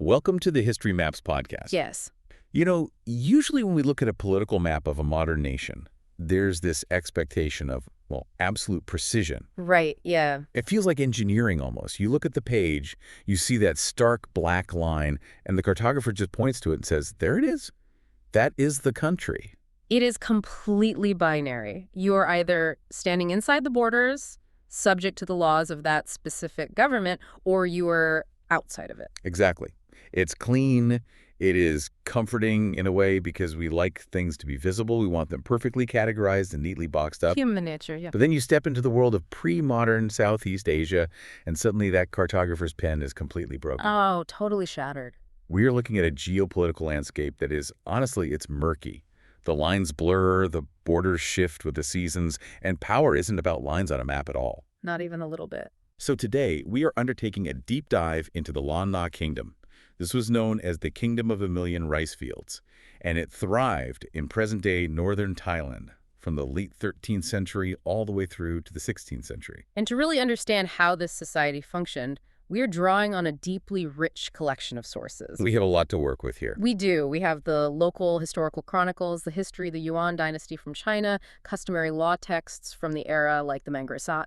Welcome to the History Maps podcast. Yes. Usually when we look at a political map of a modern nation, there's this expectation of, absolute precision. Right, yeah. It feels like engineering almost. You look at the page, you see that stark black line, and the cartographer just points to it and says, there it is. That is the country. It is completely binary. You are either standing inside the borders, subject to the laws of that specific government, or you are outside of it. Exactly. It's clean. It is comforting in a way because we like things to be visible. We want them perfectly categorized and neatly boxed up. Human nature, yeah. But then you step into the world of pre-modern Southeast Asia, and suddenly that cartographer's pen is completely broken. Oh, totally shattered. We are looking at a geopolitical landscape that is, honestly, it's murky. The lines blur, the borders shift with the seasons, and power isn't about lines on a map at all. Not even a little bit. So today, we are undertaking a deep dive into the Lan Na Kingdom. This was known as the Kingdom of a Million Rice Fields, and it thrived in present-day northern Thailand from the late 13th century all the way through to the 16th century. And to really understand how this society functioned, we are drawing on a deeply rich collection of sources. We have a lot to work with here. We do. We have the local historical chronicles, the history of the Yuan dynasty from China, customary law texts from the era like the Mangresat.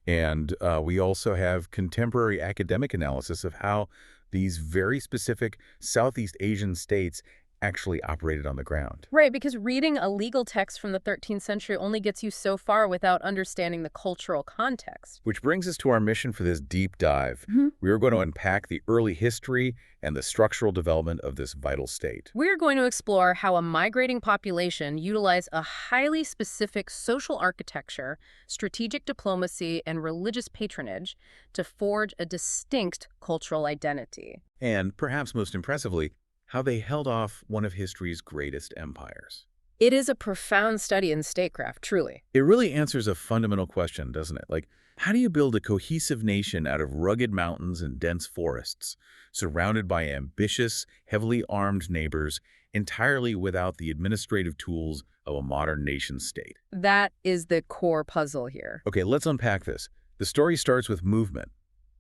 And we also have contemporary academic analysis of how these very specific Southeast Asian states actually operated on the ground. Right, because reading a legal text from the 13th century only gets you so far without understanding the cultural context. Which brings us to our mission for this deep dive. We are going to unpack the early history and the structural development of this vital state. We're going to explore how a migrating population utilized a highly specific social architecture, strategic diplomacy, and religious patronage to forge a distinct cultural identity. And perhaps most impressively, how they held off one of history's greatest empires. It is a profound study in statecraft, truly. It really answers a fundamental question, doesn't it? Like, how do you build a cohesive nation out of rugged mountains and dense forests, surrounded by ambitious, heavily armed neighbors, entirely without the administrative tools of a modern nation-state? That is the core puzzle here. Okay, let's unpack this. The story starts with movement.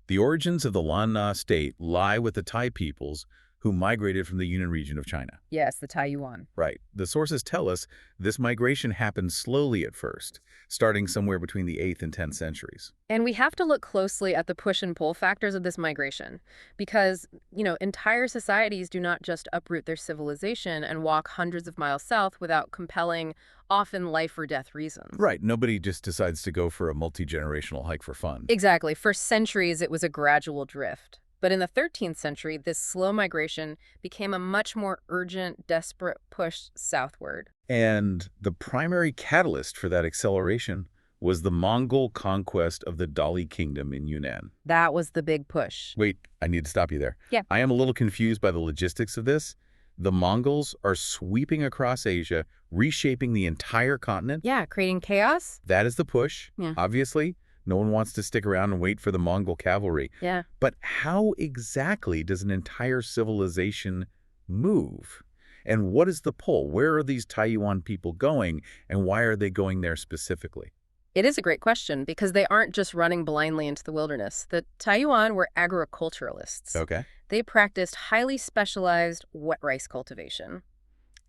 The origins of the Lan Na state lie with the Thai peoples who migrated from the Yunnan region of China. Yes, the Taiyuan. Right. The sources tell us this migration happened slowly at first, starting somewhere between the 8th and 10th centuries. And we have to look closely at the push and pull factors of this migration because, entire societies do not just uproot their civilization and walk hundreds of miles south without compelling, often life or death reasons. Right. Nobody just decides to go for a multi-generational hike for fun. Exactly. For centuries, it was a gradual drift. But in the 13th century, this slow migration became a much more urgent, desperate push southward. And the primary catalyst for that acceleration was the Mongol conquest of the Dali Kingdom in Yunnan. That was the big push. Wait, I need to stop you there. Yeah. I am a little confused by the logistics of this. The Mongols are sweeping across Asia, reshaping the entire continent. Yeah, creating chaos. That is the push, Yeah. Obviously. No one wants to stick around and wait for the Mongol cavalry. Yeah. But how exactly does an entire civilization move? And what is the pull? Where are these Taiyuan people going, and why are they going there specifically? It is a great question because they aren't just running blindly into the wilderness. The Taiyuan were agriculturalists. Okay. They practiced highly specialized wet rice cultivation,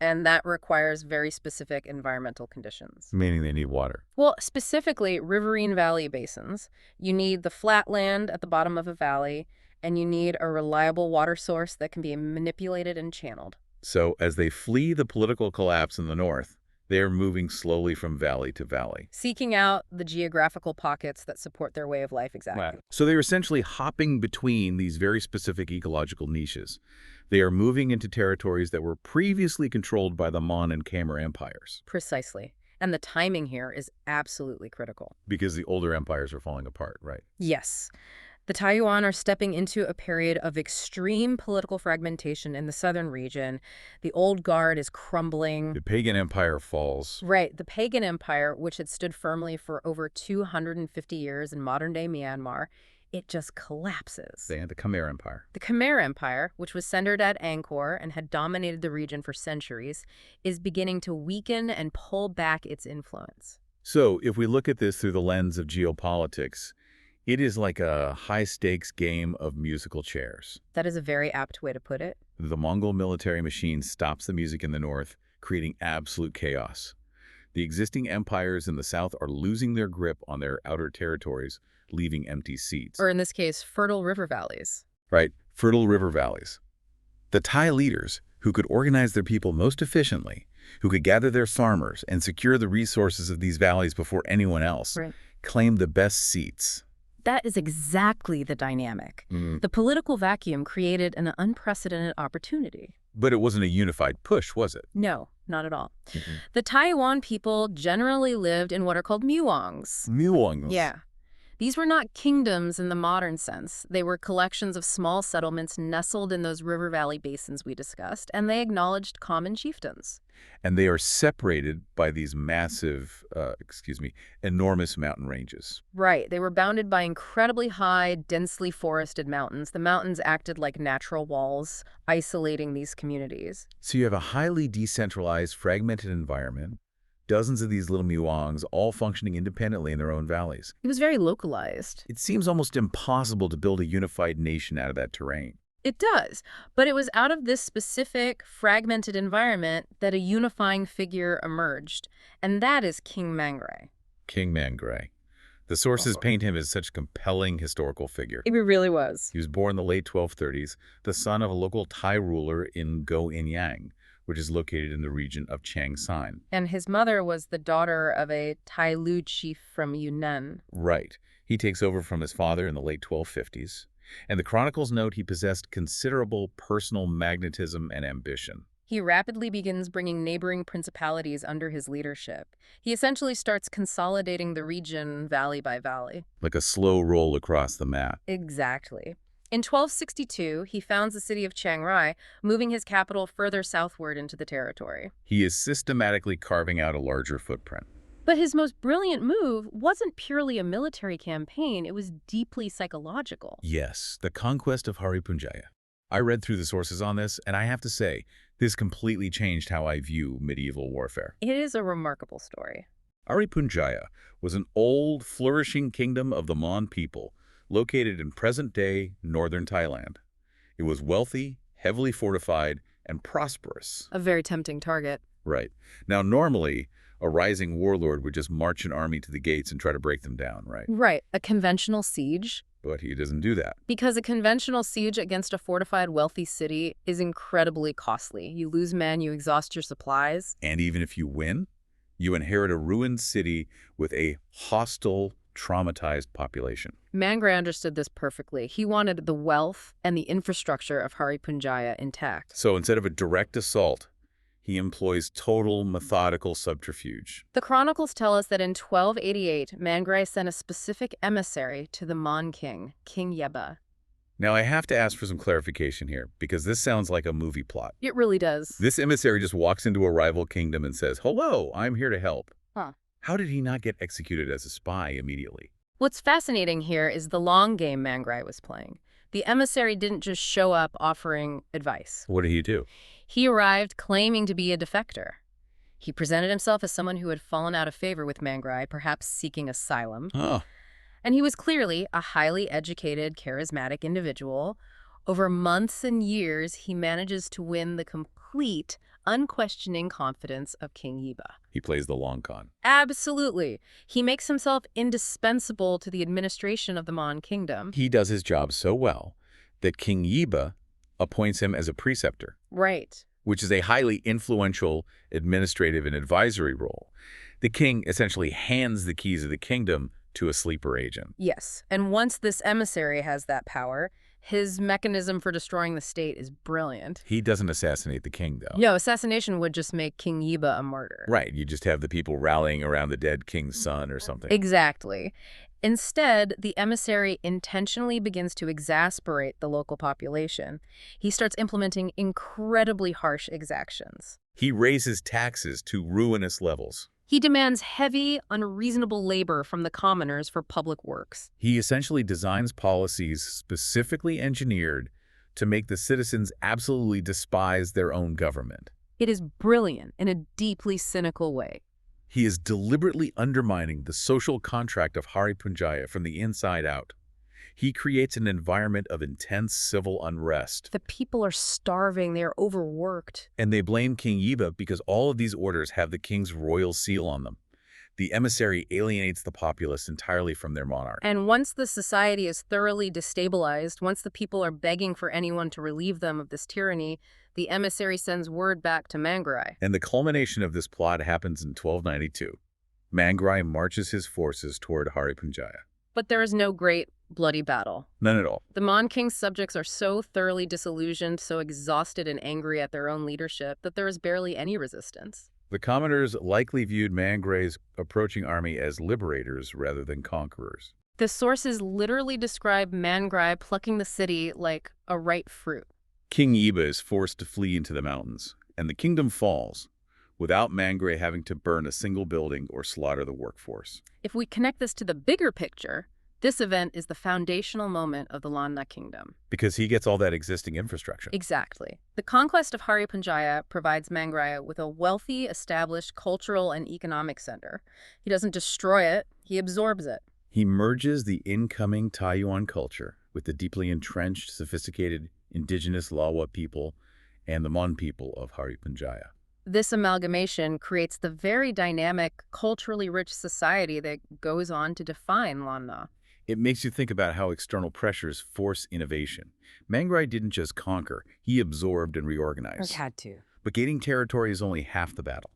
and that requires very specific environmental conditions. Meaning they need water. Well, specifically riverine valley basins. You need the flat land at the bottom of a valley, and you need a reliable water source that can be manipulated and channeled. So as they flee the political collapse in the north, they are moving slowly from valley to valley. Seeking out the geographical pockets that support their way of life exactly. Wow. So they're essentially hopping between these very specific ecological niches. They are moving into territories that were previously controlled by the Mon and Khmer empires. Precisely. And the timing here is absolutely critical. Because the older empires are falling apart, right? Yes. The Taiyuan are stepping into a period of extreme political fragmentation in the southern region. The old guard is crumbling. The pagan empire falls. Right. The pagan empire, which had stood firmly for over 250 years in modern-day Myanmar, it just collapses. They had the Khmer Empire. The Khmer Empire, which was centered at Angkor and had dominated the region for centuries, is beginning to weaken and pull back its influence. So if we look at this through the lens of geopolitics, It is like a high-stakes game of musical chairs. That is a very apt way to put it. The Mongol military machine stops the music in the north, creating absolute chaos. The existing empires in the south are losing their grip on their outer territories, leaving empty seats. Or in this case, fertile river valleys. Right, fertile river valleys. The Thai leaders, who could organize their people most efficiently, who could gather their farmers and secure the resources of these valleys before anyone else, Right. claimed the best seats. That is exactly the dynamic. Mm. The political vacuum created an unprecedented opportunity. But it wasn't a unified push, was it? No, not at all. Mhm. The Taiwan people generally lived in what are called muongs. Muongs. Yeah. These were not kingdoms in the modern sense. They were collections of small settlements nestled in those river valley basins we discussed, and they acknowledged common chieftains. And they are separated by these massive, enormous mountain ranges. Right. They were bounded by incredibly high, densely forested mountains. The mountains acted like natural walls, isolating these communities. So you have a highly decentralized, fragmented environment, dozens of these little muongs all functioning independently in their own valleys. It was very localized. It seems almost impossible to build a unified nation out of that terrain. It does, but it was out of this specific, fragmented environment that a unifying figure emerged, and that is King Mangrai. King Mangrai. The sources paint him as such a compelling historical figure. It really was. He was born in the late 1230s, the son of a local Thai ruler in Go-In-Yang, which is located in the region of Changshan. And his mother was the daughter of a Tai Lu chief from Yunnan. Right. He takes over from his father in the late 1250s, and the chronicles note he possessed considerable personal magnetism and ambition. He rapidly begins bringing neighboring principalities under his leadership. He essentially starts consolidating the region valley by valley. Like a slow roll across the map. Exactly. In 1262, he founds the city of Chiang Rai, moving his capital further southward into the territory. He is systematically carving out a larger footprint. But his most brilliant move wasn't purely a military campaign, it was deeply psychological. Yes, the conquest of Haripunjaya. I read through the sources on this, and I have to say, this completely changed how I view medieval warfare. It is a remarkable story. Haripunjaya was an old, flourishing kingdom of the Mon people, located in present-day northern Thailand. It was wealthy, heavily fortified, and prosperous. A very tempting target. Right. Now, normally, a rising warlord would just march an army to the gates and try to break them down, right? Right, a conventional siege. But he doesn't do that. Because a conventional siege against a fortified, wealthy city is incredibly costly. You lose men, you exhaust your supplies. And even if you win, you inherit a ruined city with a hostile, traumatized population. Mangrai understood this perfectly. He wanted the wealth and the infrastructure of Haripunjaya intact. So instead of a direct assault, he employs total methodical subterfuge. The chronicles tell us that in 1288, Mangrai sent a specific emissary to the Mon king, King Yeba. Now, I have to ask for some clarification here, because this sounds like a movie plot. It really does. This emissary just walks into a rival kingdom and says, "Hello, I'm here to help." Huh. How did he not get executed as a spy immediately? What's fascinating here is the long game Mangrai was playing. The emissary didn't just show up offering advice. What did he do? He arrived claiming to be a defector. He presented himself as someone who had fallen out of favor with Mangrai, perhaps seeking asylum. Oh, And he was clearly a highly educated, charismatic individual. Over months and years, he manages to win the complete, unquestioning confidence of King Yeba. he plays the long con. Absolutely. He makes himself indispensable to the administration of the Mon kingdom. He does his job so well that King Yeba appoints him as a preceptor, Right. which is a highly influential administrative and advisory role. The king essentially hands the keys of the kingdom to a sleeper agent. Yes. And once this emissary has that power, his mechanism for destroying the state is brilliant. He doesn't assassinate the king, though. No, assassination would just make King Yeba a martyr. Right, you just have the people rallying around the dead king's son or something. Exactly. Instead, the emissary intentionally begins to exasperate the local population. He starts implementing incredibly harsh exactions. He raises taxes to ruinous levels. He demands heavy, unreasonable labor from the commoners for public works. He essentially designs policies specifically engineered to make the citizens absolutely despise their own government. It is brilliant in a deeply cynical way. He is deliberately undermining the social contract of Haripunjaya from the inside out. He creates an environment of intense civil unrest. The people are starving, they are overworked. And they blame King Yiba because all of these orders have the king's royal seal on them. The emissary alienates the populace entirely from their monarch. And once the society is thoroughly destabilized, once the people are begging for anyone to relieve them of this tyranny, the emissary sends word back to Mangrai. And the culmination of this plot happens in 1292. Mangrai marches his forces toward Haripunjaya. But there is no great, bloody battle. None at all. The Mon King's subjects are so thoroughly disillusioned, so exhausted and angry at their own leadership, that there is barely any resistance. The commoners likely viewed Mangrai's approaching army as liberators rather than conquerors. The sources literally describe Mangrai plucking the city like a ripe fruit. King Yiba is forced to flee into the mountains, and the kingdom falls, without Mangrai having to burn a single building or slaughter the workforce. If we connect this to the bigger picture, this event is the foundational moment of the Lan Na kingdom. Because he gets all that existing infrastructure. Exactly. The conquest of Haripunjaya provides Mangrai with a wealthy, established cultural and economic center. He doesn't destroy it, he absorbs it. He merges the incoming Taiyuan culture with the deeply entrenched, sophisticated indigenous Lawa people and the Mon people of Haripunjaya. This amalgamation creates the very dynamic, culturally rich society that goes on to define Lan Na. It makes you think about how external pressures force innovation. Mangrai didn't just conquer, he absorbed and reorganized. Had to. But gaining territory is only half the battle.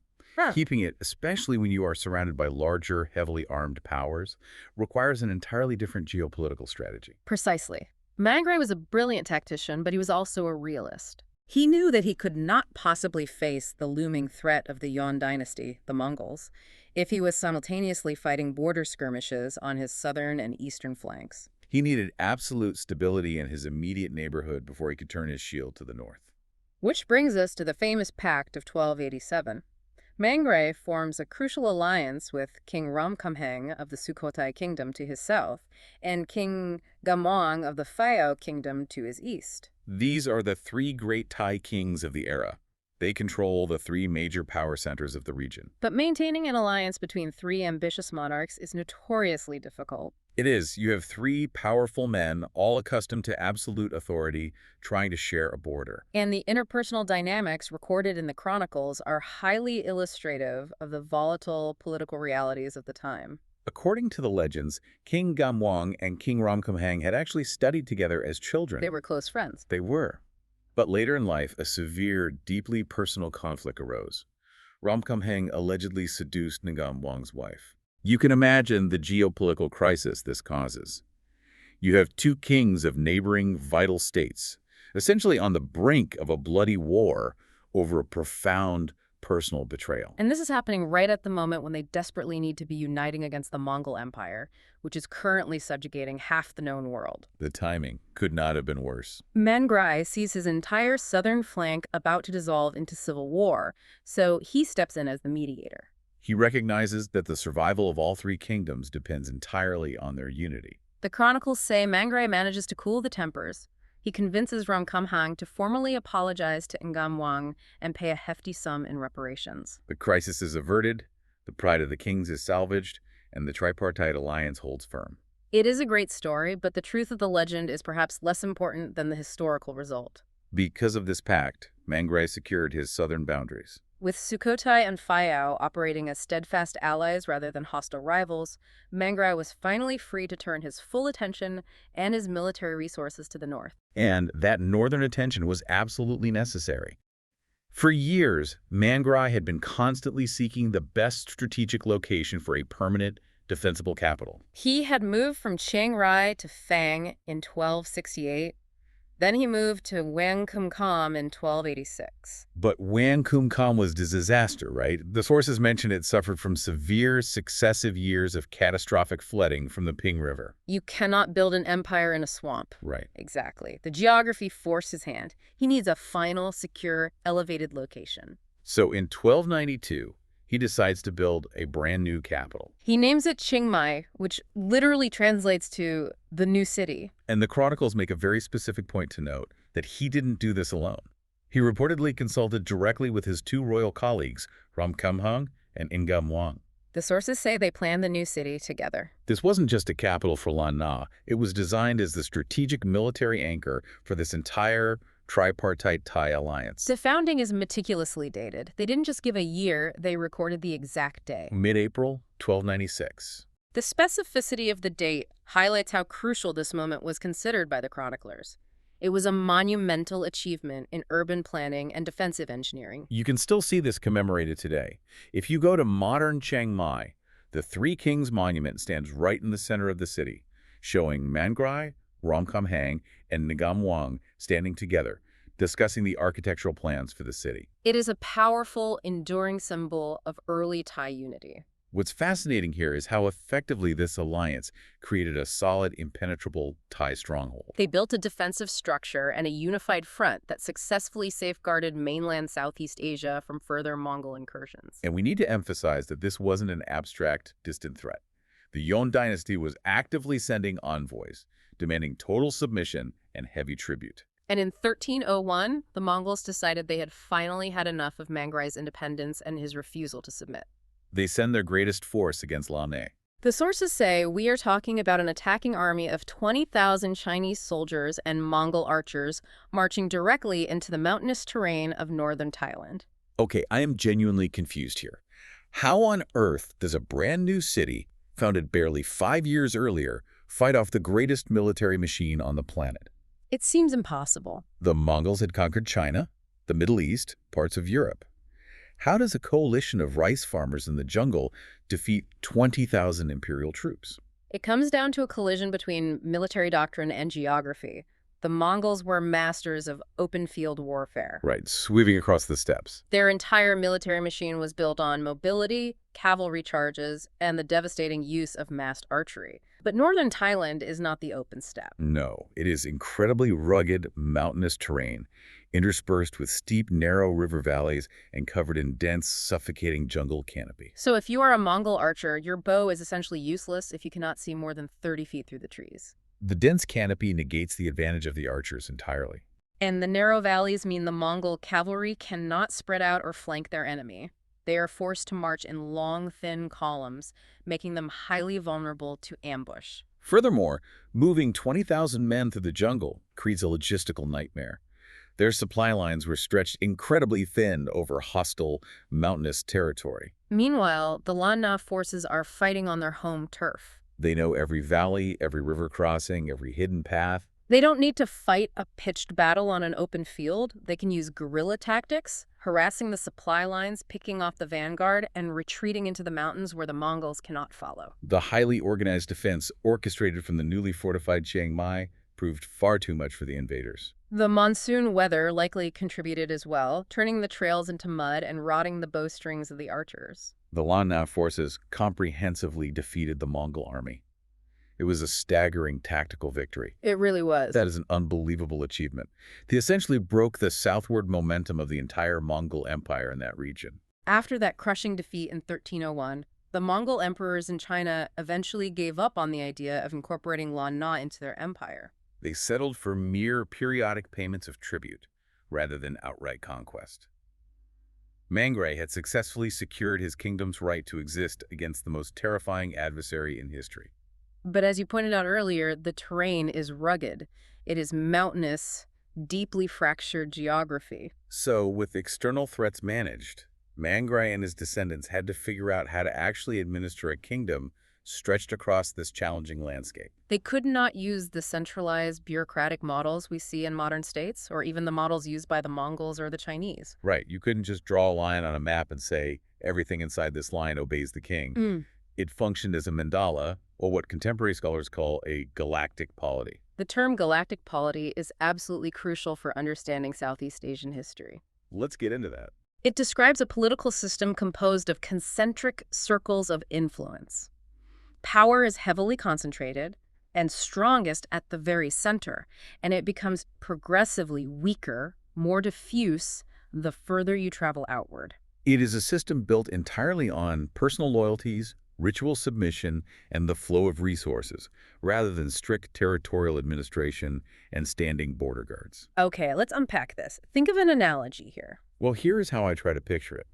Keeping it, especially when you are surrounded by larger, heavily armed powers, requires an entirely different geopolitical strategy. Precisely. Mangrai was a brilliant tactician, but he was also a realist. He knew that he could not possibly face the looming threat of the Yuan dynasty, the Mongols, if he was simultaneously fighting border skirmishes on his southern and eastern flanks. He needed absolute stability in his immediate neighborhood before he could turn his shield to the north. Which brings us to the famous Pact of 1287. Mangrai forms a crucial alliance with King Ramkhamhaeng of the Sukhothai kingdom to his south and King Gamwang of the Phayao kingdom to his east. These are the three great Thai kings of the era. They control the three major power centers of the region. But maintaining an alliance between three ambitious monarchs is notoriously difficult. It is. You have three powerful men, all accustomed to absolute authority, trying to share a border. And the interpersonal dynamics recorded in the chronicles are highly illustrative of the volatile political realities of the time. According to the legends, King Gamwang and King Ramkhamhaeng had actually studied together as children. They were close friends. They were. But later in life, a severe, deeply personal conflict arose. Ramkhamhaeng allegedly seduced Ngamwang's wife. You can imagine the geopolitical crisis this causes. You have two kings of neighboring vital states, essentially on the brink of a bloody war over a profound personal betrayal. And this is happening right at the moment when they desperately need to be uniting against the Mongol Empire, which is currently subjugating half the known world. The timing could not have been worse. Mangrai sees his entire southern flank about to dissolve into civil war, so he steps in as the mediator. He recognizes that the survival of all three kingdoms depends entirely on their unity. The chronicles say Mangrai manages to cool the tempers. He convinces Ramkhamhaeng to formally apologize to Ngamwang and pay a hefty sum in reparations. The crisis is averted, the pride of the kings is salvaged, and the tripartite alliance holds firm. It is a great story, but the truth of the legend is perhaps less important than the historical result. Because of this pact, Mangrai secured his southern boundaries. With Sukhothai and Phayao operating as steadfast allies rather than hostile rivals, Mangrai was finally free to turn his full attention and his military resources to the north. And that northern attention was absolutely necessary. For years, Mangrai had been constantly seeking the best strategic location for a permanent, defensible capital. He had moved from Chiang Rai to Phang in 1268. Then he moved to Wang Kum Kam in 1286. But Wang Kum Kam was a disaster, right? The sources mention it suffered from severe, successive years of catastrophic flooding from the Ping River. You cannot build an empire in a swamp. Right. Exactly. The geography forced his hand. He needs a final, secure, elevated location. So in 1292, he decides to build a brand new capital. He names it Chiang Mai, which literally translates to the new city. And the chronicles make a very specific point to note that he didn't do this alone. He reportedly consulted directly with his two royal colleagues, Ramkhamhaeng and Ngamwang. The sources say they planned the new city together. This wasn't just a capital for Lan Na. It was designed as the strategic military anchor for this entire tripartite Thai alliance. The founding is meticulously dated. They didn't just give a year, they recorded the exact day. Mid-April 1296. The specificity of the date highlights how crucial this moment was considered by the chroniclers. It was a monumental achievement in urban planning and defensive engineering. You can still see this commemorated today. If you go to modern Chiang Mai, the Three Kings Monument stands right in the center of the city, showing Mangrai, Ramkhamhaeng, and Ngam Wang standing together, discussing the architectural plans for the city. It is a powerful, enduring symbol of early Thai unity. What's fascinating here is how effectively this alliance created a solid, impenetrable Thai stronghold. They built a defensive structure and a unified front that successfully safeguarded mainland Southeast Asia from further Mongol incursions. And we need to emphasize that this wasn't an abstract, distant threat. The Yuan dynasty was actively sending envoys, demanding total submission and heavy tribute. And in 1301, the Mongols decided they had finally had enough of Mangrai's independence and his refusal to submit. They send their greatest force against Lan Na. The sources say we are talking about an attacking army of 20,000 Chinese soldiers and Mongol archers marching directly into the mountainous terrain of northern Thailand. Okay, I am genuinely confused here. How on earth does a brand new city, founded barely 5 years earlier, fight off the greatest military machine on the planet? It seems impossible. The Mongols had conquered China, the Middle East, parts of Europe. How does a coalition of rice farmers in the jungle defeat 20,000 imperial troops? It comes down to a collision between military doctrine and geography. The Mongols were masters of open field warfare. Right, sweeping across the steppes. Their entire military machine was built on mobility, cavalry charges, and the devastating use of massed archery. But northern Thailand is not the open steppe. No, it is incredibly rugged, mountainous terrain, interspersed with steep, narrow river valleys and covered in dense, suffocating jungle canopy. So if you are a Mongol archer, your bow is essentially useless if you cannot see more than 30 feet through the trees. The dense canopy negates the advantage of the archers entirely. And the narrow valleys mean the Mongol cavalry cannot spread out or flank their enemy. They are forced to march in long, thin columns, making them highly vulnerable to ambush. Furthermore, moving 20,000 men through the jungle creates a logistical nightmare. Their supply lines were stretched incredibly thin over hostile, mountainous territory. Meanwhile, the Lan Na forces are fighting on their home turf. They know every valley, every river crossing, every hidden path. They don't need to fight a pitched battle on an open field. They can use guerrilla tactics, harassing the supply lines, picking off the vanguard, and retreating into the mountains where the Mongols cannot follow. The highly organized defense orchestrated from the newly fortified Chiang Mai proved far too much for the invaders. The monsoon weather likely contributed as well, turning the trails into mud and rotting the bowstrings of the archers. The Lan Na forces comprehensively defeated the Mongol army. It was a staggering tactical victory. It really was. That is an unbelievable achievement. They essentially broke the southward momentum of the entire Mongol Empire in that region. After that crushing defeat in 1301, the Mongol emperors in China eventually gave up on the idea of incorporating Lan Na into their empire. They settled for mere periodic payments of tribute, rather than outright conquest. Mangrai had successfully secured his kingdom's right to exist against the most terrifying adversary in history. But as you pointed out earlier, the terrain is rugged. It is mountainous, deeply fractured geography. So, with external threats managed, Mangrai and his descendants had to figure out how to actually administer a kingdom stretched across this challenging landscape. They could not use the centralized bureaucratic models we see in modern states, or even the models used by the Mongols or the Chinese. Right, you couldn't just draw a line on a map and say, everything inside this line obeys the king. It functioned as a mandala, or what contemporary scholars call a galactic polity. The term galactic polity is absolutely crucial for understanding Southeast Asian history. Let's get into that. It describes a political system composed of concentric circles of influence. Power is heavily concentrated and strongest at the very center, and it becomes progressively weaker, more diffuse, the further you travel outward. It is a system built entirely on personal loyalties, ritual submission, and the flow of resources, rather than strict territorial administration and standing border guards. Okay, let's unpack this. Think of an analogy here. Well, here is how I try to picture it.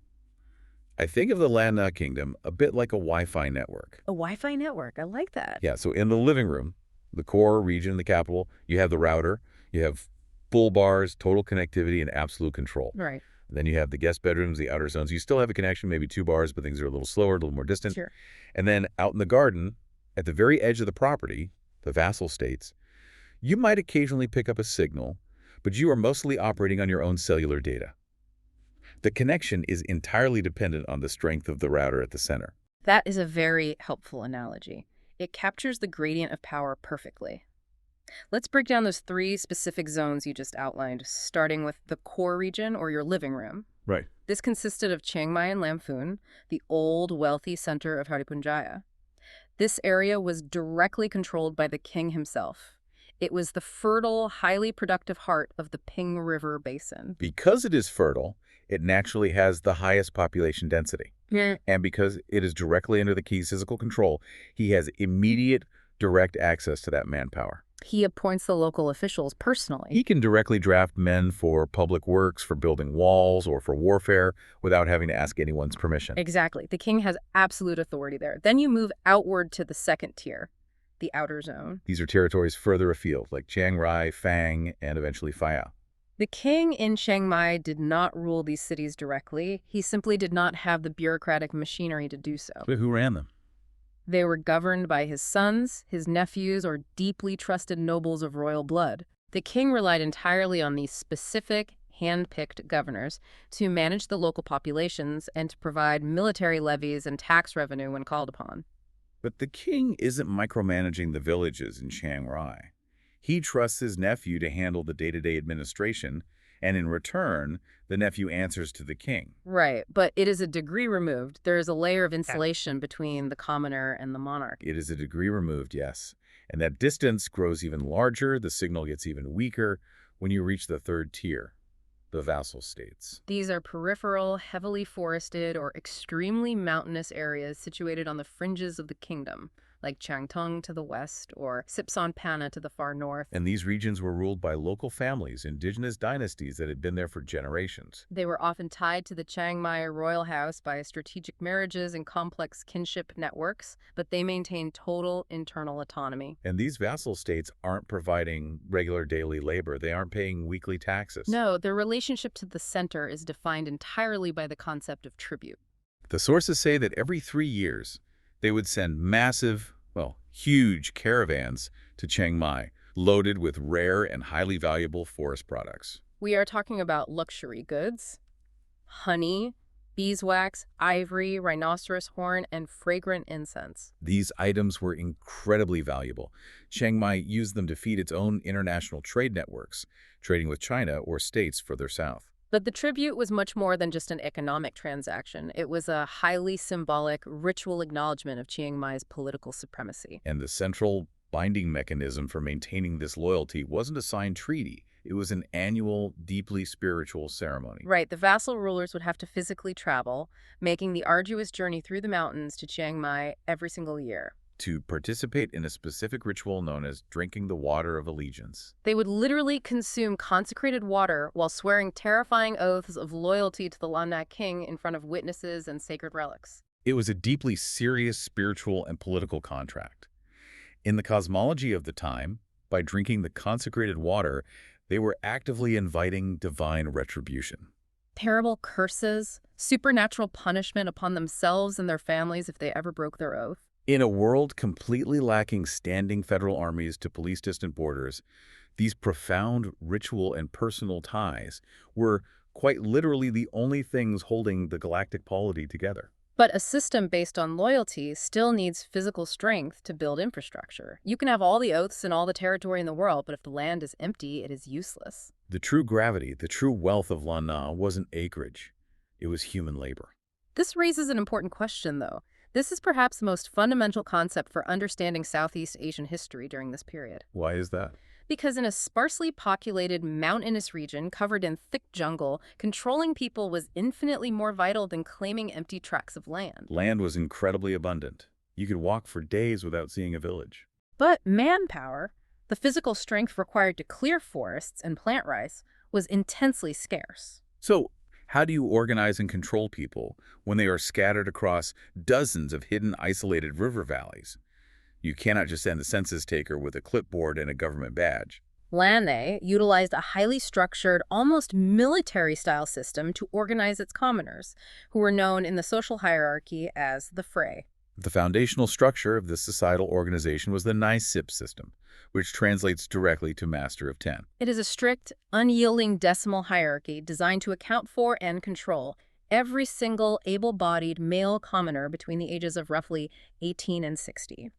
I think of the Lan Na kingdom a bit like a Wi-Fi network. A Wi-Fi network. I like that. Yeah, so in the living room, the core region, the capital, you have the router, you have full bars, total connectivity, and absolute control. Right. Then you have the guest bedrooms, the outer zones. You still have a connection, maybe 2 bars, but things are a little slower, a little more distant. Sure. And then out in the garden, at the very edge of the property, the vassal states, you might occasionally pick up a signal, but you are mostly operating on your own cellular data. The connection is entirely dependent on the strength of the router at the center. That is a very helpful analogy. It captures the gradient of power perfectly. Let's break down those 3 specific zones you just outlined, starting with the core region or your living room. Right. This consisted of Chiang Mai and Lamphun, the old, wealthy center of Haripunjaya. This area was directly controlled by the king himself. It was the fertile, highly productive heart of the Ping River Basin. Because it is fertile, it naturally has the highest population density. Yeah. And because it is directly under the king's physical control, he has immediate, direct access to that manpower. He appoints the local officials personally. He can directly draft men for public works, for building walls, or for warfare without having to ask anyone's permission. Exactly. The king has absolute authority there. Then you move outward to the second tier, the outer zone. These are territories further afield, like Chiang Rai, Fang, and eventually Phaya. The king in Chiang Mai did not rule these cities directly. He simply did not have the bureaucratic machinery to do so. But who ran them? They were governed by his sons, his nephews, or deeply trusted nobles of royal blood. The king relied entirely on these specific, hand-picked governors to manage the local populations and to provide military levies and tax revenue when called upon. But the king isn't micromanaging the villages in Chiang Rai. He trusts his nephew to handle the day-to-day administration, and in return, the nephew answers to the king. Right, but it is a degree removed. There is a layer of insulation between the commoner and the monarch. It is a degree removed, yes. And that distance grows even larger, the signal gets even weaker when you reach the third tier, the vassal states. These are peripheral, heavily forested, or extremely mountainous areas situated on the fringes of the kingdom, like Changtung to the west or Sipson to the far north. And these regions were ruled by local families, indigenous dynasties that had been there for generations. They were often tied to the Chiang Mai royal house by strategic marriages and complex kinship networks, but they maintained total internal autonomy. And these vassal states aren't providing regular daily labor. They aren't paying weekly taxes. No, their relationship to the center is defined entirely by the concept of tribute. The sources say that every 3 years, they would send massive, huge caravans to Chiang Mai, loaded with rare and highly valuable forest products. We are talking about luxury goods, honey, beeswax, ivory, rhinoceros horn, and fragrant incense. These items were incredibly valuable. Chiang Mai used them to feed its own international trade networks, trading with China or states further south. But the tribute was much more than just an economic transaction. It was a highly symbolic, ritual acknowledgement of Chiang Mai's political supremacy. And the central binding mechanism for maintaining this loyalty wasn't a signed treaty. It was an annual, deeply spiritual ceremony. Right, the vassal rulers would have to physically travel, making the arduous journey through the mountains to Chiang Mai every single year. To participate in a specific ritual known as drinking the water of allegiance. They would literally consume consecrated water while swearing terrifying oaths of loyalty to the Lan Na king in front of witnesses and sacred relics. It was a deeply serious spiritual and political contract. In the cosmology of the time, by drinking the consecrated water, they were actively inviting divine retribution. Terrible curses, supernatural punishment upon themselves and their families if they ever broke their oath. In a world completely lacking standing federal armies to police distant borders, these profound ritual and personal ties were quite literally the only things holding the galactic polity together. But a system based on loyalty still needs physical strength to build infrastructure. You can have all the oaths and all the territory in the world, but if the land is empty, it is useless. The true gravity, the true wealth of Lan Na wasn't acreage. It was human labor. This raises an important question, though. This is perhaps the most fundamental concept for understanding Southeast Asian history during this period. Why is that? Because in a sparsely populated, mountainous region covered in thick jungle, controlling people was infinitely more vital than claiming empty tracts of land. Land was incredibly abundant. You could walk for days without seeing a village. But manpower, the physical strength required to clear forests and plant rice, was intensely scarce. So, How do you organize and control people when they are scattered across dozens of hidden, isolated river valleys? You cannot just send a census taker with a clipboard and a government badge. Lan Na utilized a highly structured, almost military-style system to organize its commoners, who were known in the social hierarchy as the Fray. The foundational structure of this societal organization was the NICIP system, which translates directly to Master of 10. It is a strict, unyielding decimal hierarchy designed to account for and control every single able-bodied male commoner between the ages of roughly 18 and 60.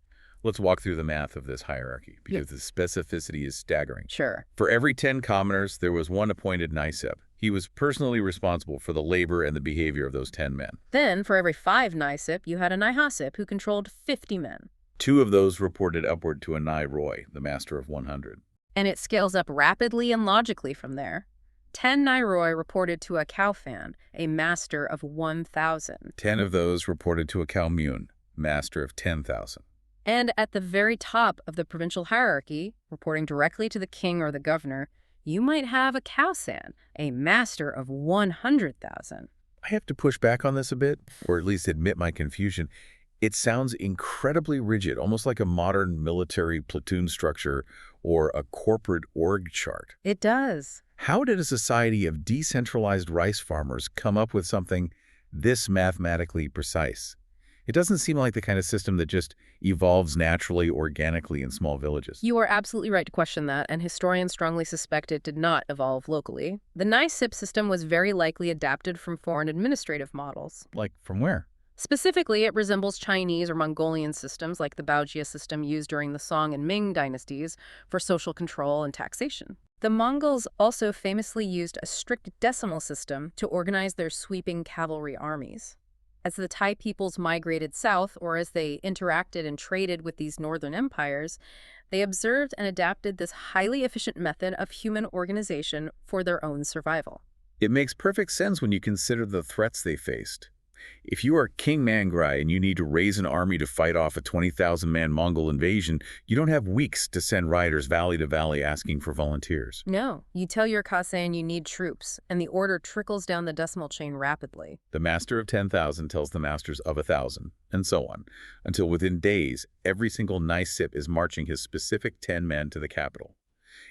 Let's walk through the math of this hierarchy, Yeah. because the specificity is staggering. Sure. For every 10 commoners, there was one appointed NICIP. He was personally responsible for the labor and the behavior of those 10 men. Then, for every 5 NICIP, you had a NIHACIP who controlled 50 men. 2 of those reported upward to a NIROI, the Master of 100. And it scales up rapidly and logically from there. 10 NIROI reported to a Kaufan, a master of 1,000. 10 of those reported to a Kalmun, Master of 10,000. And at the very top of the provincial hierarchy, reporting directly to the king or the governor, you might have a Khao-san, a master of 100,000. I have to push back on this a bit, or at least admit my confusion. It sounds incredibly rigid, almost like a modern military platoon structure or a corporate org chart. It does. How did a society of decentralized rice farmers come up with something this mathematically precise? It doesn't seem like the kind of system that just evolves naturally, organically in small villages. You are absolutely right to question that, and historians strongly suspect it did not evolve locally. The NICIP system was very likely adapted from foreign administrative models. Like, from where? Specifically, it resembles Chinese or Mongolian systems like the Baojia system used during the Song and Ming dynasties for social control and taxation. The Mongols also famously used a strict decimal system to organize their sweeping cavalry armies. As the Thai peoples migrated south, or as they interacted and traded with these northern empires, they observed and adapted this highly efficient method of human organization for their own survival. It makes perfect sense when you consider the threats they faced. If you are King Mangrai and you need to raise an army to fight off a 20,000-man Mongol invasion, you don't have weeks to send riders valley to valley asking for volunteers. No, you tell your Kasan you need troops, and the order trickles down the decimal chain rapidly. The Master of 10,000 tells the Masters of 1,000, and so on, until within days, every single NICIP is marching his specific 10 men to the capital.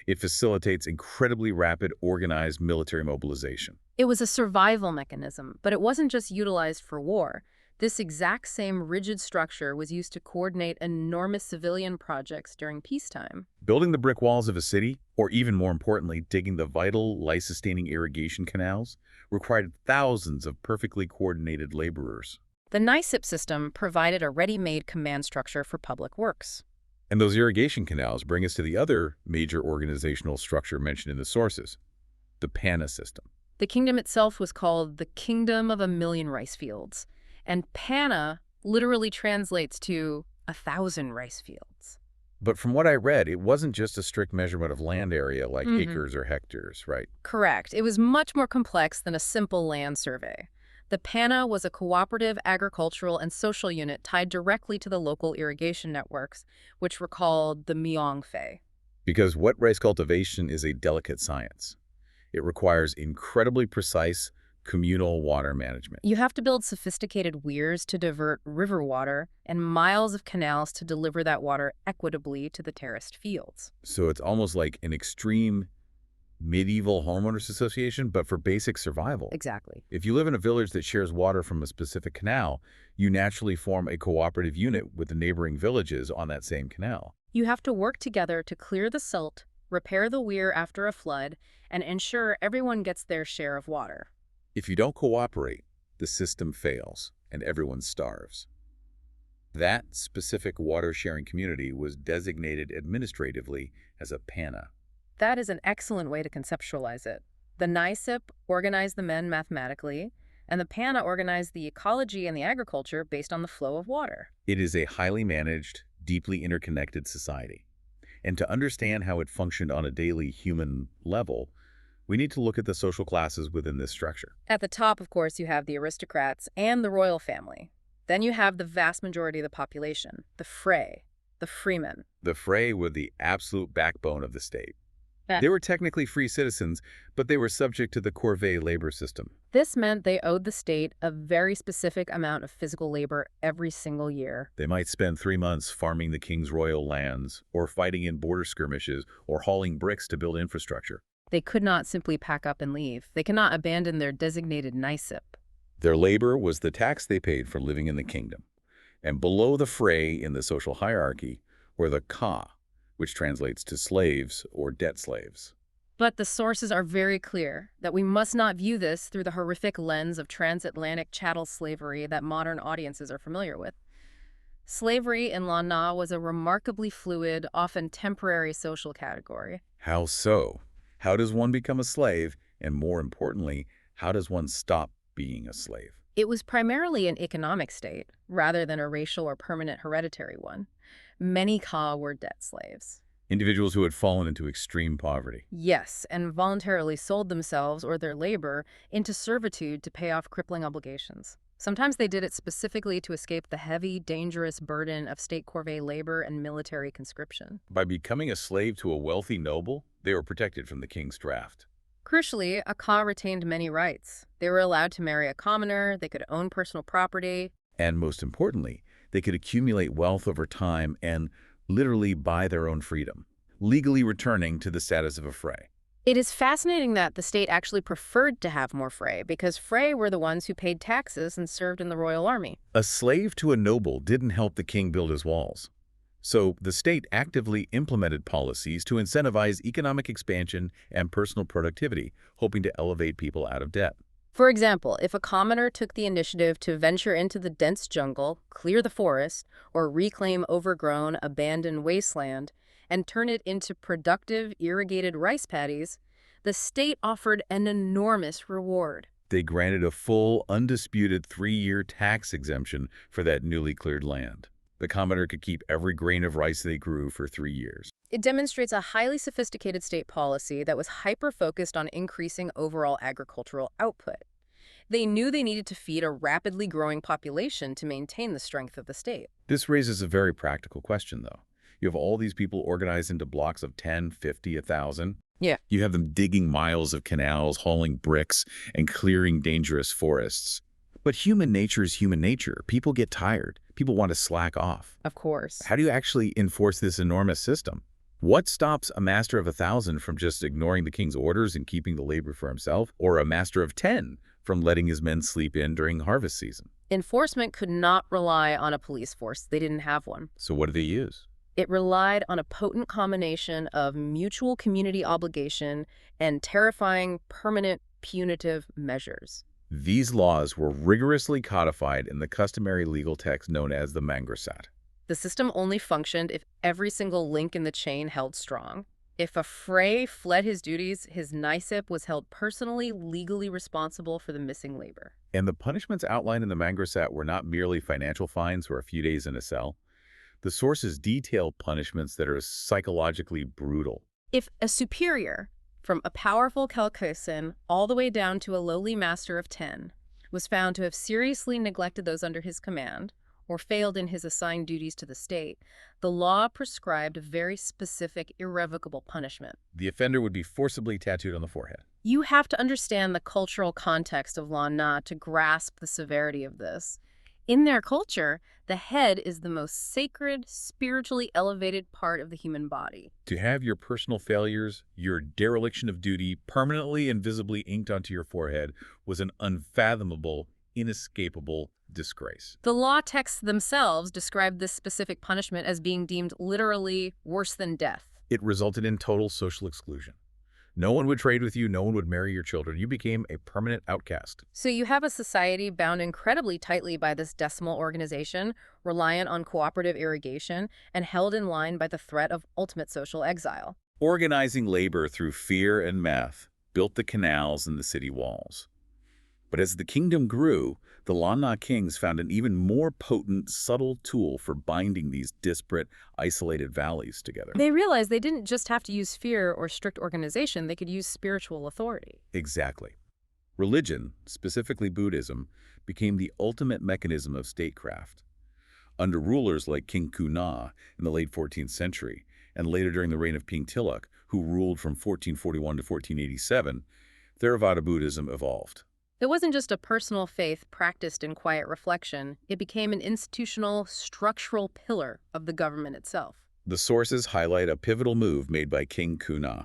It facilitates incredibly rapid, organized military mobilization. It was a survival mechanism, but it wasn't just utilized for war. This exact same rigid structure was used to coordinate enormous civilian projects during peacetime. Building the brick walls of a city, or even more importantly, digging the vital, life-sustaining irrigation canals, required thousands of perfectly coordinated laborers. The NICIP system provided a ready-made command structure for public works. And those irrigation canals bring us to the other major organizational structure mentioned in the sources, the PANA system. The kingdom itself was called the Kingdom of a Million Rice Fields, and PANA literally translates to 1,000 rice fields. But from what I read, it wasn't just a strict measurement of land area like acres or hectares, right? Correct. It was much more complex than a simple land survey. The PANA was a cooperative agricultural and social unit tied directly to the local irrigation networks, which were called the Myeongfae. Because wet rice cultivation is a delicate science. It requires incredibly precise communal water management. You have to build sophisticated weirs to divert river water and miles of canals to deliver that water equitably to the terraced fields. So it's almost like an extreme medieval homeowners association, but for basic survival. Exactly. If you live in a village that shares water from a specific canal, you naturally form a cooperative unit with the neighboring villages on that same canal. You have to work together to clear the silt, repair the weir after a flood, and ensure everyone gets their share of water. If you don't cooperate, the system fails and everyone starves. That specific water-sharing community was designated administratively as a PANA. That is an excellent way to conceptualize it. The NICIP organized the men mathematically, and the PANA organized the ecology and the agriculture based on the flow of water. It is a highly managed, deeply interconnected society. And to understand how it functioned on a daily human level, we need to look at the social classes within this structure. At the top, of course, you have the aristocrats and the royal family. Then you have the vast majority of the population, the Fray, the freemen. The Fray were the absolute backbone of the state. They were technically free citizens, but they were subject to the corvée labor system. This meant they owed the state a very specific amount of physical labor every single year. They might spend 3 months farming the king's royal lands, or fighting in border skirmishes, or hauling bricks to build infrastructure. They could not simply pack up and leave. They cannot abandon their designated NICIP. Their labor was the tax they paid for living in the kingdom. And below the fray in the social hierarchy were the ka, which translates to slaves or debt slaves. But the sources are very clear that we must not view this through the horrific lens of transatlantic chattel slavery that modern audiences are familiar with. Slavery in Lan Na was a remarkably fluid, often temporary social category. How so? How does one become a slave? And more importantly, how does one stop being a slave? It was primarily an economic state, rather than a racial or permanent hereditary one. Many Ka were debt slaves. Individuals who had fallen into extreme poverty. Yes, and voluntarily sold themselves or their labor into servitude to pay off crippling obligations. Sometimes they did it specifically to escape the heavy, dangerous burden of state corvée labor and military conscription. By becoming a slave to a wealthy noble, they were protected from the king's draft. Crucially, a Ka retained many rights. They were allowed to marry a commoner, they could own personal property. And most importantly, they could accumulate wealth over time and literally buy their own freedom, legally returning to the status of a fray. It is fascinating that the state actually preferred to have more fray, because fray were the ones who paid taxes and served in the royal army. A slave to a noble didn't help the king build his walls. So the state actively implemented policies to incentivize economic expansion and personal productivity, hoping to elevate people out of debt. For example, if a commoner took the initiative to venture into the dense jungle, clear the forest, or reclaim overgrown, abandoned wasteland, and turn it into productive, irrigated rice paddies, the state offered an enormous reward. They granted a full, undisputed 3-year tax exemption for that newly cleared land. The commoner could keep every grain of rice they grew for 3 years. It demonstrates a highly sophisticated state policy that was hyper-focused on increasing overall agricultural output. They knew they needed to feed a rapidly growing population to maintain the strength of the state. This raises a very practical question, though. You have all these people organized into blocks of 10, 50, 1,000. Yeah. You have them digging miles of canals, hauling bricks, and clearing dangerous forests. But human nature is human nature. People get tired. People want to slack off. Of course. How do you actually enforce this enormous system? What stops a master of 1,000 from just ignoring the king's orders and keeping the labor for himself, or a master of 10 from letting his men sleep in during harvest season? Enforcement could not rely on a police force. They didn't have one. So what do they use? It relied on a potent combination of mutual community obligation and terrifying, permanent, punitive measures. These laws were rigorously codified in the customary legal text known as the Mangrasat. The system only functioned if every single link in the chain held strong. If a fray fled his duties, his NICIP was held personally, legally responsible for the missing labor. And the punishments outlined in the Mangrasat were not merely financial fines or a few days in a cell. The sources detail punishments that are psychologically brutal. If a superior, from a powerful Kelkusin all the way down to a lowly master of 10, was found to have seriously neglected those under his command, or failed in his assigned duties to the state, the law prescribed a very specific, irrevocable punishment. The offender would be forcibly tattooed on the forehead. You have to understand the cultural context of Lan Na to grasp the severity of this. In their culture, the head is the most sacred, spiritually elevated part of the human body. To have your personal failures, your dereliction of duty, permanently and visibly inked onto your forehead was an unfathomable, inescapable disgrace. The law texts themselves describe this specific punishment as being deemed literally worse than death. It resulted in total social exclusion. No one would trade with you, no one would marry your children. You became a permanent outcast. So you have a society bound incredibly tightly by this decimal organization, reliant on cooperative irrigation, and held in line by the threat of ultimate social exile. Organizing labor through fear and math built the canals and the city walls. But as the kingdom grew, the Lan Na kings found an even more potent, subtle tool for binding these disparate, isolated valleys together. They realized they didn't just have to use fear or strict organization, they could use spiritual authority. Exactly. Religion, specifically Buddhism, became the ultimate mechanism of statecraft. Under rulers like King Ku Na in the late 14th century and later during the reign of King Tilak, who ruled from 1441 to 1487, Theravada Buddhism evolved. It wasn't just a personal faith practiced in quiet reflection. It became an institutional, structural pillar of the government itself. The sources highlight a pivotal move made by King Na.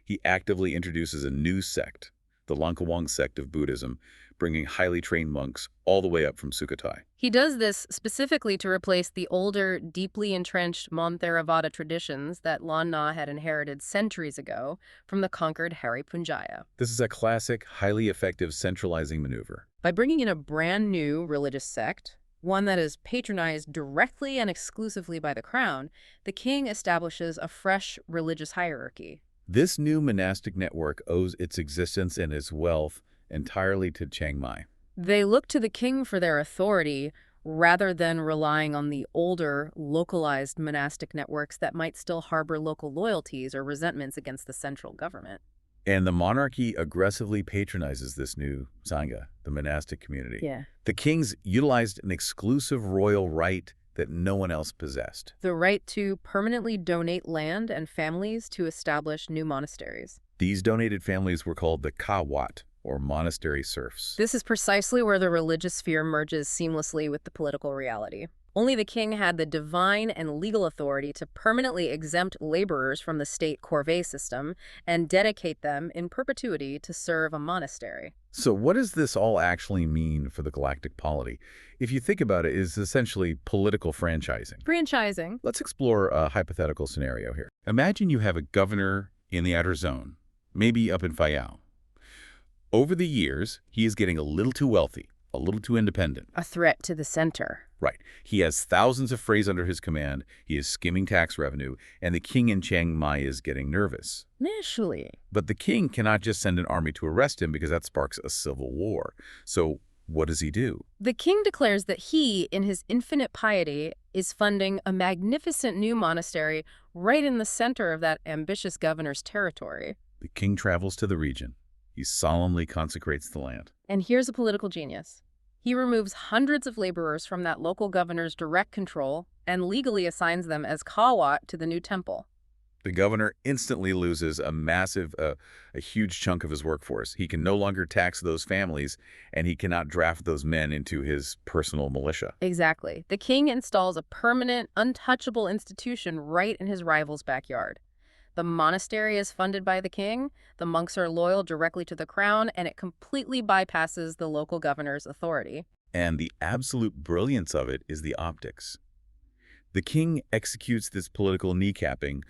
He actively introduces a new sect, the Lankawang sect of Buddhism, bringing highly trained monks all the way up from Sukhothai. He does this specifically to replace the older, deeply entrenched Mon Theravada traditions that Lan Na had inherited centuries ago from the conquered Hari Punjaya. This is a classic, highly effective centralizing maneuver. By bringing in a brand new religious sect, one that is patronized directly and exclusively by the crown, the king establishes a fresh religious hierarchy. This new monastic network owes its existence and its wealth entirely to Chiang Mai. They look to the king for their authority rather than relying on the older, localized monastic networks that might still harbor local loyalties or resentments against the central government. And the monarchy aggressively patronizes this new Sangha, the monastic community. Yeah. The kings utilized an exclusive royal right that no one else possessed. The right to permanently donate land and families to establish new monasteries. These donated families were called the Kawat, or monastery serfs. This is precisely where the religious sphere merges seamlessly with the political reality. Only the king had the divine and legal authority to permanently exempt laborers from the state corvée system and dedicate them in perpetuity to serve a monastery. So what does this all actually mean for the galactic polity? If you think about it, it's essentially political franchising. Franchising. Let's explore a hypothetical scenario here. Imagine you have a governor in the outer zone, maybe up in Phayao. Over the years, he is getting a little too wealthy, a little too independent. A threat to the center. Right. He has thousands of phrase under his command, he is skimming tax revenue, and the king in Chiang Mai is getting nervous. Naturally. But the king cannot just send an army to arrest him because that sparks a civil war. So what does he do? The king declares that he, in his infinite piety, is funding a magnificent new monastery right in the center of that ambitious governor's territory. The king travels to the region. He solemnly consecrates the land. And here's a political genius. He removes hundreds of laborers from that local governor's direct control and legally assigns them as kawat to the new temple. The governor instantly loses a huge chunk of his workforce. He can no longer tax those families, and he cannot draft those men into his personal militia. Exactly. The king installs a permanent, untouchable institution right in his rival's backyard. The monastery is funded by the king, the monks are loyal directly to the crown, and it completely bypasses the local governor's authority. And the absolute brilliance of it is the optics. The king executes this political kneecapping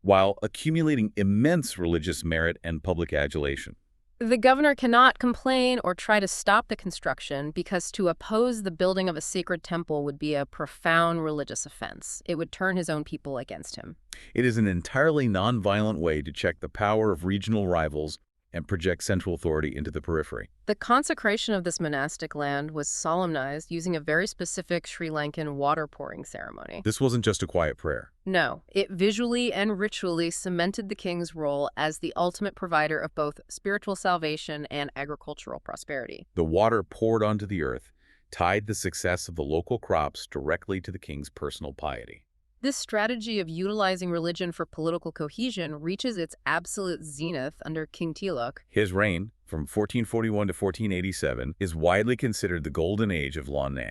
while accumulating immense religious merit and public adulation. The governor cannot complain or try to stop the construction because to oppose the building of a sacred temple would be a profound religious offense. It would turn his own people against him. It is an entirely nonviolent way to check the power of regional rivals and project central authority into the periphery. The consecration of this monastic land was solemnized using a very specific Sri Lankan water-pouring ceremony. This wasn't just a quiet prayer. No, it visually and ritually cemented the king's role as the ultimate provider of both spiritual salvation and agricultural prosperity. The water poured onto the earth tied the success of the local crops directly to the king's personal piety. This strategy of utilizing religion for political cohesion reaches its absolute zenith under King Tilak. His reign, from 1441 to 1487, is widely considered the golden age of Lan Na.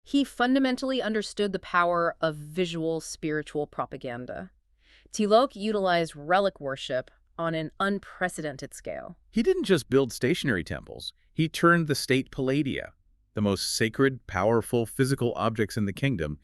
He fundamentally understood the power of visual spiritual propaganda. Tilak utilized relic worship on an unprecedented scale. He didn't just build stationary temples. He turned the state palladia, the most sacred, powerful physical objects in the kingdom,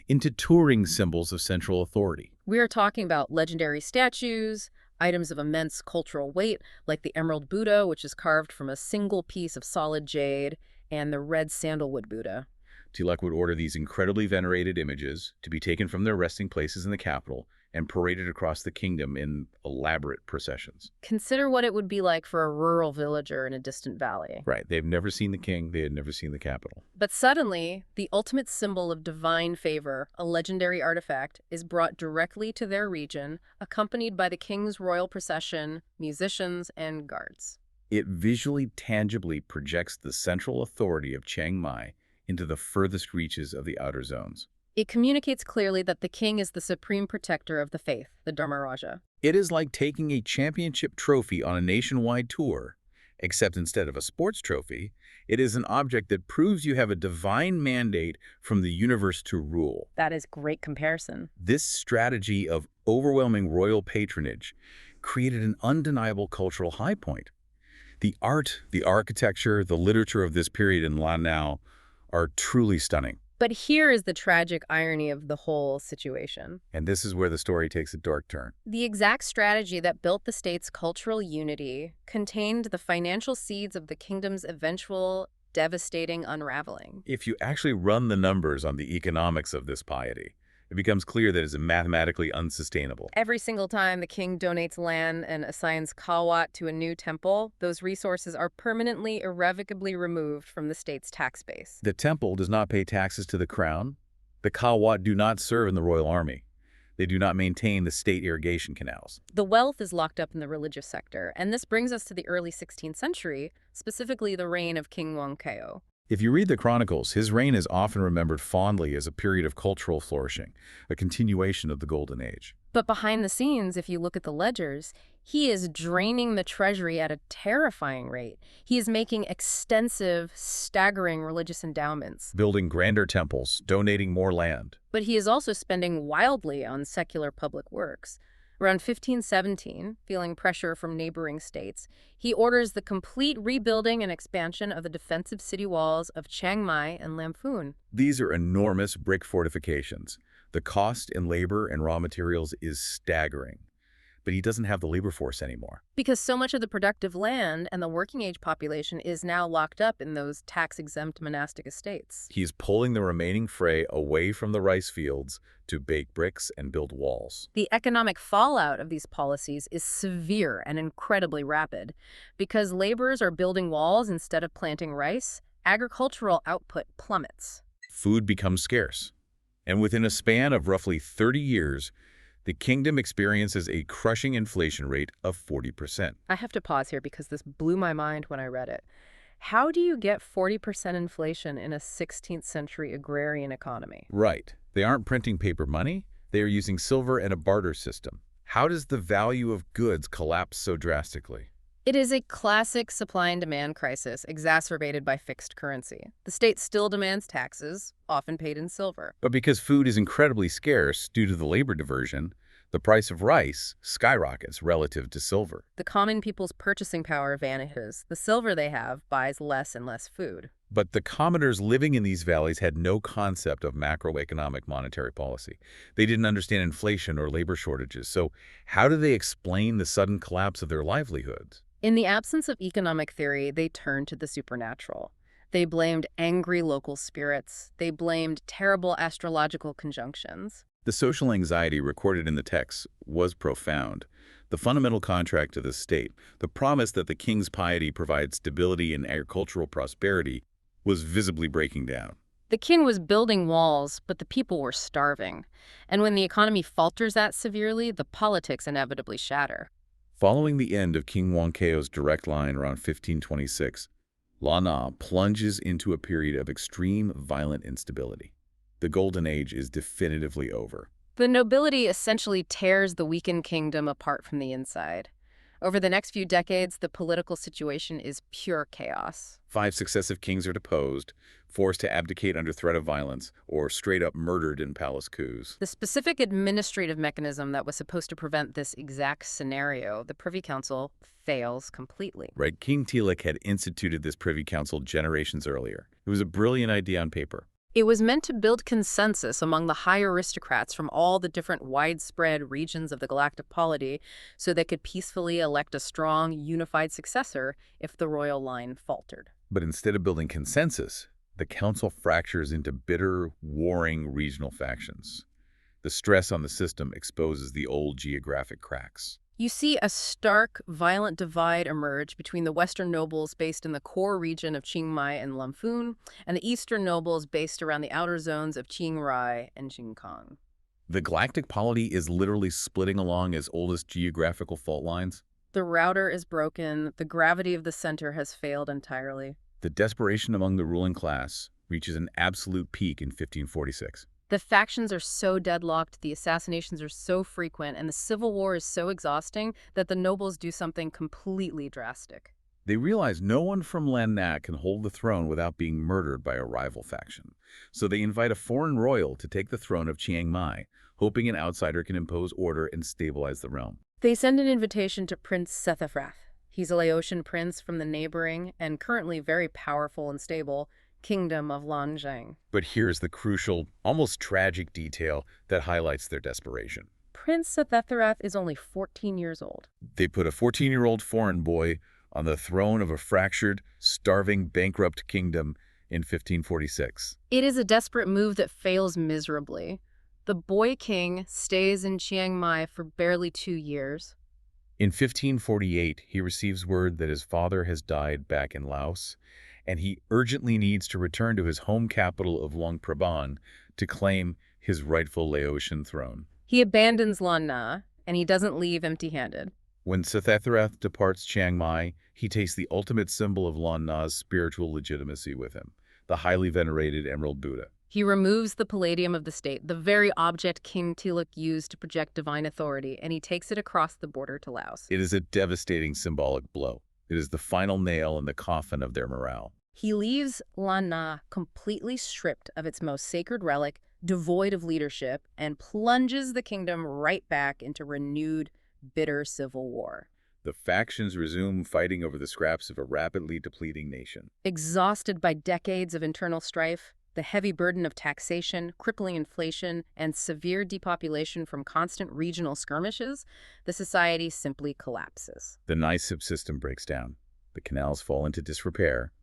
into touring symbols of central authority. We are talking about legendary statues, items of immense cultural weight, like the Emerald Buddha, which is carved from a single piece of solid jade, and the red sandalwood Buddha. Tilak would order these incredibly venerated images to be taken from their resting places in the capital and paraded across the kingdom in elaborate processions. Consider what it would be like for a rural villager in a distant valley. Right. They've never seen the king. They had never seen the capital. But suddenly, the ultimate symbol of divine favor, a legendary artifact, is brought directly to their region, accompanied by the king's royal procession, musicians, and guards. It visually, tangibly projects the central authority of Chiang Mai into the furthest reaches of the outer zones. It communicates clearly that the king is the supreme protector of the faith, the Dharmaraja. It is like taking a championship trophy on a nationwide tour, except instead of a sports trophy, it is an object that proves you have a divine mandate from the universe to rule. That is great comparison. This strategy of overwhelming royal patronage created an undeniable cultural high point. The art, the architecture, the literature of this period in Lan Na are truly stunning. But here is the tragic irony of the whole situation. And this is where the story takes a dark turn. The exact strategy that built the state's cultural unity contained the financial seeds of the kingdom's eventual devastating unraveling. If you actually run the numbers on the economics of this piety, it becomes clear that it is mathematically unsustainable. Every single time the king donates land and assigns kawat to a new temple, those resources are permanently, irrevocably removed from the state's tax base. The temple does not pay taxes to the crown. The kawat do not serve in the royal army. They do not maintain the state irrigation canals. The wealth is locked up in the religious sector, and this brings us to the early 16th century, specifically the reign of King Wangkeo. If you read the chronicles, his reign is often remembered fondly as a period of cultural flourishing, a continuation of the Golden Age. But behind the scenes, if you look at the ledgers, he is draining the treasury at a terrifying rate. He is making extensive, staggering religious endowments. Building grander temples, donating more land. But he is also spending wildly on secular public works. Around 1517, feeling pressure from neighboring states, he orders the complete rebuilding and expansion of the defensive city walls of Chiang Mai and Lamphun. These are enormous brick fortifications. The cost in labor and raw materials is staggering. But he doesn't have the labor force anymore. Because so much of the productive land and the working-age population is now locked up in those tax-exempt monastic estates. He's pulling the remaining fray away from the rice fields to bake bricks and build walls. The economic fallout of these policies is severe and incredibly rapid. Because laborers are building walls instead of planting rice, agricultural output plummets. Food becomes scarce. And within a span of roughly 30 years, the kingdom experiences a crushing inflation rate of 40%. I have to pause here because this blew my mind when I read it. How do you get 40% inflation in a 16th century agrarian economy? Right. They aren't printing paper money. They are using silver and a barter system. How does the value of goods collapse so drastically? It is a classic supply and demand crisis exacerbated by fixed currency. The state still demands taxes, often paid in silver. But because food is incredibly scarce due to the labor diversion, the price of rice skyrockets relative to silver. The common people's purchasing power vanishes. The silver they have buys less and less food. But the commoners living in these valleys had no concept of macroeconomic monetary policy. They didn't understand inflation or labor shortages. So how do they explain the sudden collapse of their livelihoods? In the absence of economic theory, they turned to the supernatural. They blamed angry local spirits. They blamed terrible astrological conjunctions. The social anxiety recorded in the texts was profound. The fundamental contract to the state, the promise that the king's piety provides stability and agricultural prosperity, was visibly breaking down. The king was building walls, but the people were starving. And when the economy falters that severely, the politics inevitably shatter. Following the end of King Wangkeo's direct line around 1526, Lan Na plunges into a period of extreme violent instability. The Golden Age is definitively over. The nobility essentially tears the weakened kingdom apart from the inside. Over the next few decades, the political situation is pure chaos. 5 successive kings are deposed, forced to abdicate under threat of violence, or straight up murdered in palace coups. The specific administrative mechanism that was supposed to prevent this exact scenario, the Privy Council, fails completely. Right, King Tilak had instituted this Privy Council generations earlier. It was a brilliant idea on paper. It was meant to build consensus among the high aristocrats from all the different widespread regions of the galactic polity so they could peacefully elect a strong, unified successor if the royal line faltered. But instead of building consensus, the council fractures into bitter, warring regional factions. The stress on the system exposes the old geographic cracks. You see a stark, violent divide emerge between the Western nobles based in the core region of Chiang Mai and Lamphun, and the Eastern nobles based around the outer zones of Chiang Rai and Jingkang. The galactic polity is literally splitting along as old as geographical fault lines. The router is broken, the gravity of the center has failed entirely. The desperation among the ruling class reaches an absolute peak in 1546. The factions are so deadlocked, the assassinations are so frequent, and the civil war is so exhausting that the nobles do something completely drastic. They realize no one from Lan Na can hold the throne without being murdered by a rival faction. So they invite a foreign royal to take the throne of Chiang Mai, hoping an outsider can impose order and stabilize the realm. They send an invitation to Prince Sethafrath. He's a Laotian prince from the neighboring, and currently very powerful and stable, kingdom of Lan Na. But here's the crucial, almost tragic detail that highlights their desperation. Prince Sethafrath is only 14 years old. They put a 14-year-old foreign boy on the throne of a fractured, starving, bankrupt kingdom in 1546. It is a desperate move that fails miserably. The boy king stays in Chiang Mai for barely 2 years. In 1548, he receives word that his father has died back in Laos, and he urgently needs to return to his home capital of Luang Prabang to claim his rightful Laotian throne. He abandons Lan Na, and he doesn't leave empty-handed. When Sethethrath departs Chiang Mai, he takes the ultimate symbol of Lan Na's spiritual legitimacy with him, the highly venerated Emerald Buddha. He removes the palladium of the state, the very object King Tiluk used to project divine authority, and he takes it across the border to Laos. It is a devastating symbolic blow. It is the final nail in the coffin of their morale. He leaves Lan Na completely stripped of its most sacred relic, devoid of leadership, and plunges the kingdom right back into renewed, bitter civil war. The factions resume fighting over the scraps of a rapidly depleting nation. Exhausted by decades of internal strife, the heavy burden of taxation, crippling inflation, and severe depopulation from constant regional skirmishes, the society simply collapses. The NICEP system breaks down. The canals fall into disrepair.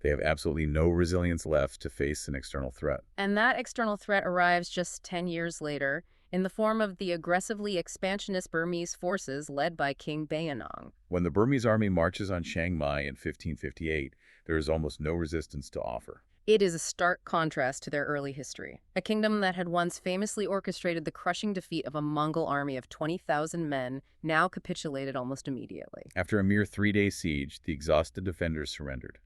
They have absolutely no resilience left to face an external threat. And that external threat arrives just 10 years later in the form of the aggressively expansionist Burmese forces led by King Bayanong. When the Burmese army marches on Chiang Mai in 1558, there is almost no resistance to offer. It is a stark contrast to their early history. A kingdom that had once famously orchestrated the crushing defeat of a Mongol army of 20,000 men now capitulated almost immediately. After a mere 3-day siege, the exhausted defenders surrendered.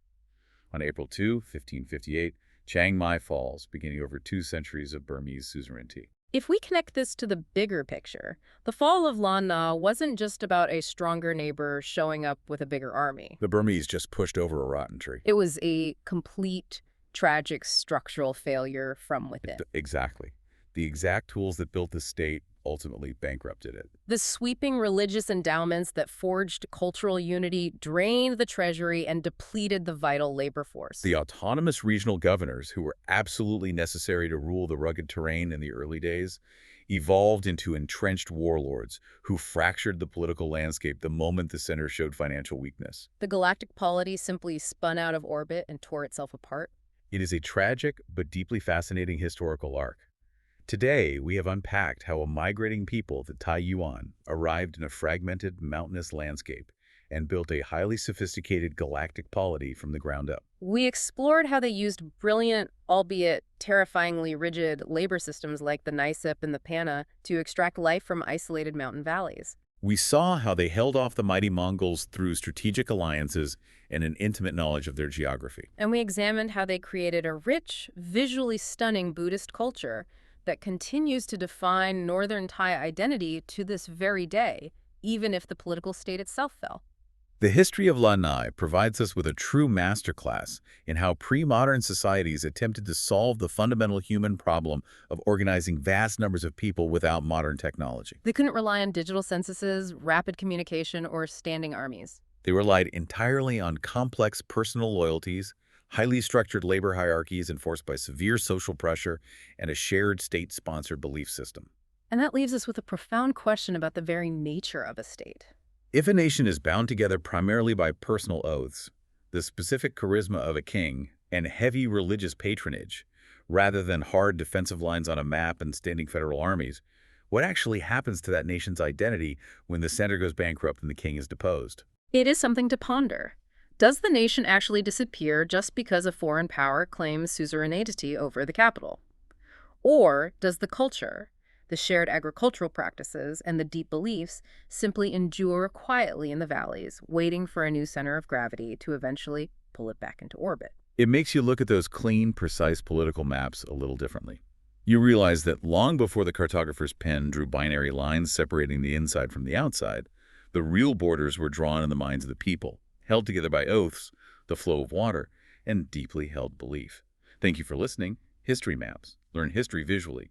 On April 2, 1558, Chiang Mai falls, beginning over 2 centuries of Burmese suzerainty. If we connect this to the bigger picture, the fall of Lan Na wasn't just about a stronger neighbor showing up with a bigger army. The Burmese just pushed over a rotten tree. It was a complete, tragic structural failure from within. Exactly. The exact tools that built the state ultimately bankrupted it. The sweeping religious endowments that forged cultural unity drained the treasury and depleted the vital labor force. The autonomous regional governors, who were absolutely necessary to rule the rugged terrain in the early days, evolved into entrenched warlords who fractured the political landscape the moment the center showed financial weakness. The galactic polity simply spun out of orbit and tore itself apart. It is a tragic but deeply fascinating historical arc. Today, we have unpacked how a migrating people, the Tai Yuan, arrived in a fragmented, mountainous landscape and built a highly sophisticated galactic polity from the ground up. We explored how they used brilliant, albeit terrifyingly rigid, labor systems like the NICEP and the PANA to extract life from isolated mountain valleys. We saw how they held off the mighty Mongols through strategic alliances and an intimate knowledge of their geography. And we examined how they created a rich, visually stunning Buddhist culture that continues to define Northern Thai identity to this very day, even if the political state itself fell. The history of Lan Na provides us with a true masterclass in how pre-modern societies attempted to solve the fundamental human problem of organizing vast numbers of people without modern technology. They couldn't rely on digital censuses, rapid communication, or standing armies. They relied entirely on complex personal loyalties, highly structured labor hierarchies enforced by severe social pressure, and a shared state-sponsored belief system. And that leaves us with a profound question about the very nature of a state. If a nation is bound together primarily by personal oaths, the specific charisma of a king, and heavy religious patronage, rather than hard defensive lines on a map and standing federal armies, what actually happens to that nation's identity when the center goes bankrupt and the king is deposed? It is something to ponder. Does the nation actually disappear just because a foreign power claims suzerainty over the capital? Or does the culture, the shared agricultural practices, and the deep beliefs simply endure quietly in the valleys, waiting for a new center of gravity to eventually pull it back into orbit? It makes you look at those clean, precise political maps a little differently. You realize that long before the cartographer's pen drew binary lines separating the inside from the outside, the real borders were drawn in the minds of the people, held together by oaths, the flow of water, and deeply held belief. Thank you for listening. History Maps. Learn history visually.